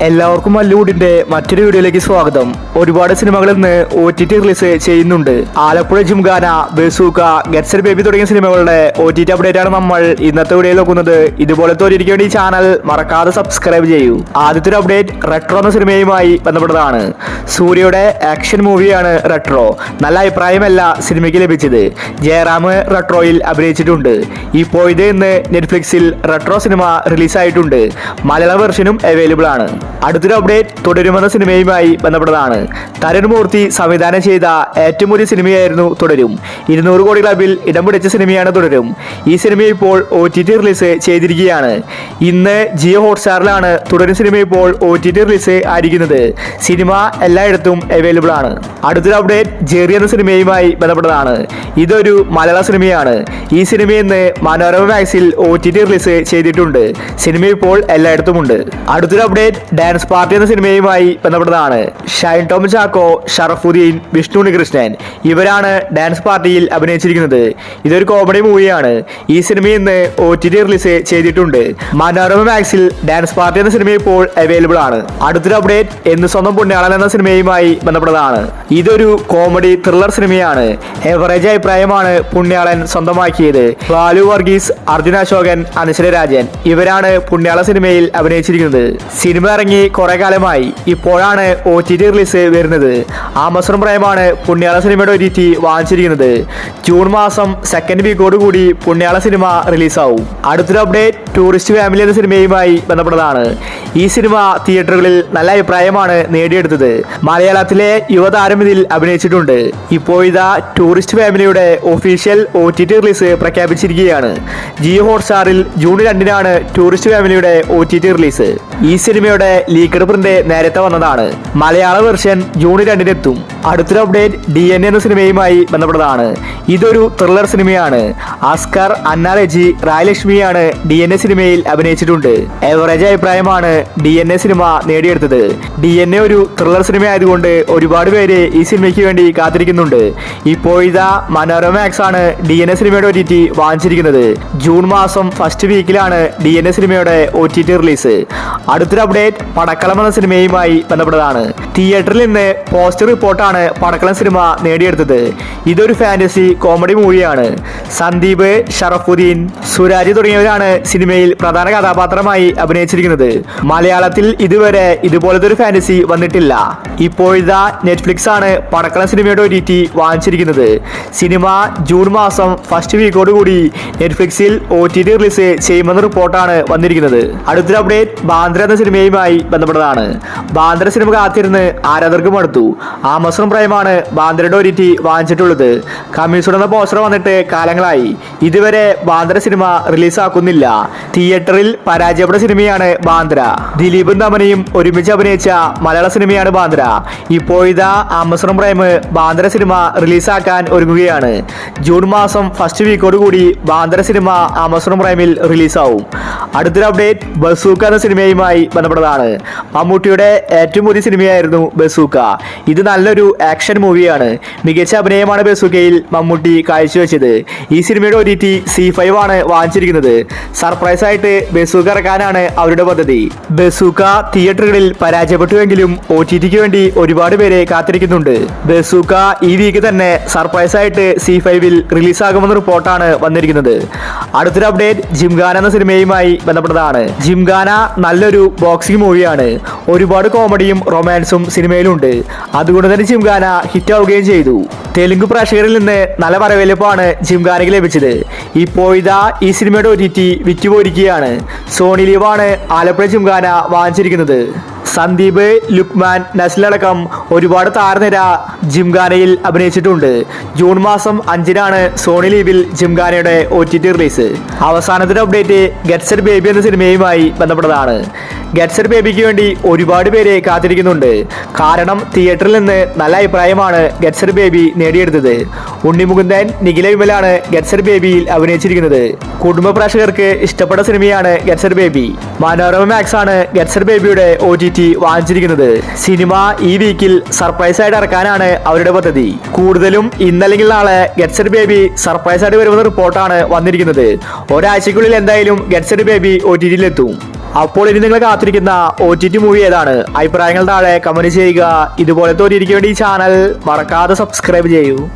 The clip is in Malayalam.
എല്ലാവർക്കും മല്ലൂടിന്റെ മറ്റൊരു വീഡിയോയിലേക്ക് സ്വാഗതം. ഒരുപാട് സിനിമകൾ ഇന്ന് OTT റിലീസ് ചെയ്യുന്നുണ്ട്. Alappuzha gymkhana, bazooka, gets baby തുടങ്ങിയ സിനിമകളുടെ OTT അപ്ഡേറ്റ് ആണ് നമ്മൾ ഇന്നത്തെ വീഡിയോയിൽ നോക്കുന്നത്. ഇതുപോലത്തെ ഒരിക്കലും വേണ്ടി ഈ ചാനൽ മറക്കാതെ സബ്സ്ക്രൈബ് ചെയ്യൂ. ആദ്യത്തെ ഒരു അപ്ഡേറ്റ് റെട്രോ എന്ന സിനിമയുമായി ബന്ധപ്പെട്ടതാണ്. സൂര്യയുടെ ആക്ഷൻ മൂവിയാണ് റെട്രോ. നല്ല അഭിപ്രായമല്ല സിനിമയ്ക്ക് ലഭിച്ചത്. ജയറാം റെട്രോയിൽ അഭിനയിച്ചിട്ടുണ്ട്. ഇപ്പോൾ ഇത് ഇന്ന് നെറ്റ്ഫ്ലിക്സിൽ റെട്രോ സിനിമ റിലീസായിട്ടുണ്ട്. മലയാള വെർഷനും അവൈലബിൾ ആണ്. അടുത്തൊരു അപ്ഡേറ്റ് തുടരുമെന്ന സിനിമയുമായി ബന്ധപ്പെട്ടതാണ്. തരുൺമൂർത്തി സംവിധാനം ചെയ്ത ഏറ്റവും വലിയ സിനിമയായിരുന്നു തുടരും. 200 കോടി ക്ലബിൽ ഇടം പിടിച്ച സിനിമയാണ് തുടരും. ഈ സിനിമ ഇപ്പോൾ OTT റിലീസ് ചെയ്തിരിക്കുകയാണ്. ഇന്ന് ജിയോ ഹോട്ട്സ്റ്റാറിലാണ് തുടരും സിനിമ ഇപ്പോൾ OTT റിലീസ് ആയിരിക്കുന്നത്. സിനിമ എല്ലായിടത്തും അവൈലബിൾ ആണ്. അടുത്തൊരു അപ്ഡേറ്റ് ജെറി എന്ന സിനിമയുമായി ബന്ധപ്പെട്ടതാണ്. ഇതൊരു മലയാള സിനിമയാണ്. ഈ സിനിമ ഇന്ന് മനോരമ മാക്സിൽ OTT റിലീസ് ചെയ്തിട്ടുണ്ട്. സിനിമ ഇപ്പോൾ എല്ലായിടത്തും ഉണ്ട്. അടുത്തൊരു അപ്ഡേറ്റ് ഡാൻസ് പാർട്ടി എന്ന സിനിമയുമായി ബന്ധപ്പെട്ടതാണ്. ഷൈൻ ടോം ചാക്കോ, ഷറഫുദ്ദീൻ, വിഷ്ണു ഉണ്ണികൃഷ്ണൻ ഇവരാണ് ഡാൻസ് പാർട്ടിയിൽ അഭിനയിച്ചിരിക്കുന്നത്. ഇതൊരു കോമഡി മൂവിയാണ്. ഈ സിനിമ ഇന്ന് OTT റിലീസ് ചെയ്തിട്ടുണ്ട്. മനോരമ മാക്സിൽ ഡാൻസ് പാർട്ടി എന്ന സിനിമ ഇപ്പോൾ അവൈലബിൾ ആണ്. അടുത്തൊരു അപ്ഡേറ്റ് എന്ന് സ്വന്തം പുണ്യാളൻ എന്ന സിനിമയുമായി ബന്ധപ്പെട്ടതാണ്. ഇതൊരു കോമഡി ത്രില്ലർ സിനിമയാണ്. എവറേജ് അഭിപ്രായമാണ് പുണ്യാളൻ സ്വന്തമാക്കിയത്. ബാലു വർഗീസ്, അർജുന അശോകൻ, അനശ്വര രാജൻ ഇവരാണ് പുണ്യാള സിനിമയിൽ അഭിനയിച്ചിരിക്കുന്നത്. സിനിമ ഇറങ്ങി കുറെ കാലമായി. ഇപ്പോഴാണ് OTT റിലീസ് വരുന്നത്. ആമസോൺ പ്രൈമാണ് പുണ്യാള സിനിമയുടെ OTT വാങ്ങിച്ചിരിക്കുന്നത്. ജൂൺ മാസം സെക്കൻഡ് വീക്കോട് കൂടി പുണ്യാള സിനിമ റിലീസാവും. അടുത്തൊരു അപ്ഡേറ്റ് ടൂറിസ്റ്റ് ഫാമിലി എന്ന സിനിമയുമായി ബന്ധപ്പെട്ടതാണ്. ഈ സിനിമ തിയേറ്ററുകളിൽ നല്ല അഭിപ്രായമാണ് നേടിയെടുത്തത്. മലയാളത്തിലെ യുവതാരം ഇതിൽ അഭിനയിച്ചിട്ടുണ്ട്. ഇപ്പോൾ ഇതാ ടൂറിസ്റ്റ് ഫാമിലിയുടെ ഒഫീഷ്യൽ OTT റിലീസ് പ്രഖ്യാപിച്ചിരിക്കുകയാണ്. ജിയോ ഹോട്ട്സ്റ്റാറിൽ ജൂൺ 2-നാണ് ടൂറിസ്റ്റ് ഫാമിലിയുടെ OTT റിലീസ്. ഈ സിനിമയുടെ ലീക്ക്ഡ് പ്രിന്റ് നേരത്തെ വന്നതാണ്. മലയാള വെർഷൻ ജൂൺ 2-ന് എത്തും. അടുത്തൊരു അപ്ഡേറ്റ് DNA എന്ന സിനിമയുമായി ബന്ധപ്പെട്ടതാണ്. ഇതൊരു ത്രില്ലർ സിനിമയാണ്. അസ്കർ, അന്ന റെജി, റായലക്ഷ്മിയാണ് DNA സിനിമയിൽ അഭിനയിച്ചിട്ടുണ്ട്. എവറേജ് അഭിപ്രായമാണ് DNA സിനിമ നേടിയെടുത്തത്. DNA ഒരു ത്രില്ലർ സിനിമ ആയതുകൊണ്ട് ഒരുപാട് പേര് ഈ സിനിമയ്ക്ക് വേണ്ടി കാത്തിരിക്കുന്നുണ്ട്. ഇപ്പോൾ ഇതാ മനോരമ മാക്സ് ആണ് DNA സിനിമയുടെ OTT വാങ്ങിച്ചിരിക്കുന്നത്. ജൂൺ മാസം ഫസ്റ്റ് വീക്കിലാണ് DNA സിനിമയുടെ OTT റിലീസ്. അടുത്തൊരു അപ്ഡേറ്റ് പടക്കളം എന്ന സിനിമയുമായി ബന്ധപ്പെട്ടതാണ്. തിയേറ്ററിൽ നിന്ന് പോസ്റ്റർ റിപ്പോർട്ടാണ് പടക്കളം സിനിമ നേടിയെടുത്തത്. ഇതൊരു ഫാന്റസി കോമഡി മൂവിയാണ്. സന്ദീപ്, ഷറഫുദ്ദീൻ, സുരാജ് തുടങ്ങിയവരാണ് സിനിമയിൽ പ്രധാന കഥാപാത്രമായി അഭിനയിച്ചിരിക്കുന്നത്. മലയാളത്തിൽ ഇതുവരെ ഇതുപോലത്തെ ഒരു ഫാന്റസി വന്നിട്ടില്ല. ഇപ്പോഴിതാ നെറ്റ്ഫ്ലിക്സ് ആണ് പടക്കളം സിനിമയുടെ OTT വാങ്ങിച്ചിരിക്കുന്നത്. സിനിമ ജൂൺ മാസം ഫസ്റ്റ് വീക്കോട് കൂടി നെറ്റ്ഫ്ലിക്സിൽ OTT റിലീസ് ചെയ്യുമെന്ന റിപ്പോർട്ടാണ് വന്നിരിക്കുന്നത്. അടുത്തൊരു അപ്ഡേറ്റ് ബാന്ദ്ര എന്ന സിനിമയുമായി ബന്ധപ്പെട്ടതാണ്. ബാന്ദ്ര സിനിമ കാത്തിരുന്ന് ആരാധകർക്ക് മടുത്തു. ആമസോൺ പ്രൈമാണ് ബാന്ദ്രയുടെ OTT വാങ്ങിച്ചിട്ടുള്ളത്. കമ്മീഷൻ എന്ന പോസ്റ്റർ വന്നിട്ട് കാലങ്ങളായി. ഇതുവരെ ബാന്ദ്ര സിനിമ റിലീസാക്കുന്നില്ല. തിയേറ്ററിൽ പരാജയപ്പെട്ട സിനിമയാണ് ബാന്ദ്ര. ദിലീപും തമനയും ഒരുമിച്ച് അഭിനയിച്ച മലയാള സിനിമയാണ് ബാന്ദ്ര. ഇപ്പോൾ ഇതാ ആമസോൺ പ്രൈം ബാന്ദ്ര സിനിമ റിലീസാക്കാൻ ഒരുങ്ങുകയാണ്. ജൂൺ മാസം ഫസ്റ്റ് വീക്കോട് കൂടി ബാന്ദ്ര സിനിമ ആമസോൺ പ്രൈമിൽ റിലീസാവും. അടുത്തൊരു അപ്ഡേറ്റ് ബസൂക്ക എന്ന സിനിമയുമായി ബന്ധപ്പെട്ടതാണ്. മമ്മൂട്ടിയുടെ ഏറ്റവും പുതിയ സിനിമയായിരുന്നു ബസൂക്ക. ഇത് നല്ലൊരു ആക്ഷൻ മൂവിയാണ്. മികച്ച അഭിനയമാണ് ബസൂക്കയിൽ മമ്മൂട്ടി കാഴ്ചവെച്ചത്. ഈ സിനിമയുടെ OTT C5 ആണ് വാങ്ങിച്ചിരിക്കുന്നത്. സർപ്രൈസ് ആയിട്ട് ബസൂക്ക ഇറക്കാനാണ് അവരുടെ പദ്ധതി. ബസൂക്ക തിയേറ്ററുകളിൽ പരാജയപ്പെട്ടുവെങ്കിലും OTTക്ക് വേണ്ടി ഒരുപാട് പേരെ കാത്തിരിക്കുന്നുണ്ട്. ബസൂക്ക ഈ വീക്ക് തന്നെ സർപ്രൈസ് ആയിട്ട് C5-ൽ റിലീസാകുമെന്ന റിപ്പോർട്ടാണ് വന്നിരിക്കുന്നത്. അടുത്തൊരു അപ്ഡേറ്റ് ജിംഖാന എന്ന സിനിമയുമായി ബന്ധപ്പെട്ടതാണ്. ജിംഖാന നല്ലൊരു ബോക്സിംഗ് മൂവിയാണ്. ഒരുപാട് കോമഡിയും റൊമാൻസും സിനിമയിലുണ്ട്. അതുകൊണ്ട് തന്നെ ജിംഖാന ഹിറ്റാവുകയും ചെയ്തു. തെലുങ്ക് പ്രേക്ഷകരിൽ നിന്ന് നല്ല വരവേൽപ്പാണ് ജിംഖാനയ്ക്ക് ലഭിച്ചത്. ഇപ്പോൾ ഇതാ ഈ സിനിമയുടെ OTT വിറ്റുപോയിരിക്കുകയാണ്. സോണി ലീവാണ് ആലപ്പുഴ ജിംഖാന വാങ്ങിച്ചിരിക്കുന്നത്. സന്ദീപ്, ലുക്മാൻ, നസ്ലടക്കം ഒരുപാട് താരനിര ജിംഖാനയിൽ അഭിനയിച്ചിട്ടുണ്ട്. ജൂൺ മാസം 5-നാണ് സോണി ലീവിൽ ജിംഖാനയുടെ OTT റിലീസ്. അവസാനത്തെ അപ്ഡേറ്റ് ഗെറ്റ്സ് ബേബി എന്ന സിനിമയുമായി ബന്ധപ്പെട്ടതാണ്. ഗെറ്റ്സ് ബേബിക്ക് വേണ്ടി ഒരുപാട് പേര് കാത്തിരിക്കുന്നുണ്ട്. കാരണം തിയേറ്ററിൽ നിന്ന് നല്ല അഭിപ്രായമാണ് ഗെറ്റ്സ് ബേബി നേടിയെടുത്തത്. ഉണ്ണിമുകുന്ദൻ, നിഖില വിമലാണ് ഗെറ്റ്സ് ബേബിയിൽ അഭിനയിച്ചിരിക്കുന്നത്. കുടുംബ പ്രേക്ഷകർക്ക് ഇഷ്ടപ്പെട്ട സിനിമയാണ് ഗെറ്റ്സ് ബേബി. മനോരമ മാക്സ് ആണ് ഗെറ്റ്സ് ബേബിയുടെ OTT വാങ്ങിച്ചിരിക്കുന്നത്. സിനിമ ഈ വീക്കിൽ സർപ്രൈസ് ആയിട്ട് ഇറക്കാനാണ് അവരുടെ പദ്ധതി. കൂടുതലും ഇന്നല്ലെങ്കിൽ നാളെ ഗെറ്റ്സ് ബേബി സർപ്രൈസ് ആയിട്ട് വരുമെന്ന റിപ്പോർട്ടാണ് വന്നിരിക്കുന്നത്. ഒരാഴ്ചക്കുള്ളിൽ എന്തായാലും ഗെറ്റ്സ് ബേബി OTT-യിൽ എത്തും. അപ്പോൾ ഇനി നിങ്ങൾ കാത്തിരിക്കുന്ന OTT മൂവി ഏതാണ്? അഭിപ്രായങ്ങൾ താഴെ കമന്റ് ചെയ്യുക. ഇതുപോലത്തെ OTTക്ക് വേണ്ടി ഈ ചാനൽ മറക്കാതെ സബ്സ്ക്രൈബ് ചെയ്യൂ.